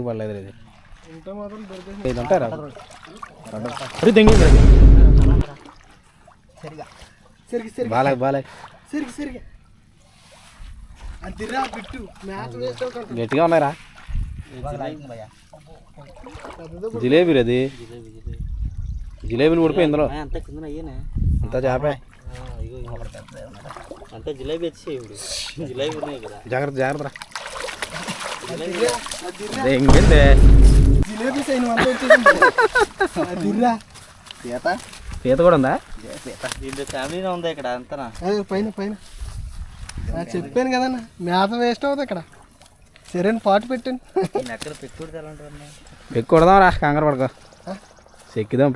ఎందుకు పడలేదు ఇది ఇది ఉంటారా తెంగింది బాలే బాలే గట్టిగా ఉన్నారా జిలేబీ అది జిలేబీలు ఊడిపోయి ఇందులో అంతా చేపే అంతా జిలేబీ వచ్చి జిలేబీ ఉన్నాయి కదా జాగ్రత్త జాగ్రత్త ఎంగిందే పీత కూడా ఉందా దీంట్లో ఫ్యామిలీనే ఉందా ఇక్కడ అంతనా పైన పైన చెప్పాను కదన్నా మేత వేస్ట్ అవుతుంది ఇక్కడ సరైన పాటు పెట్టాను ఎక్కడ పెట్టుకుంటే ఎలా ఉంటుంది ఎక్కువడదాం రా కంగారు పడుకో చెక్కిదాం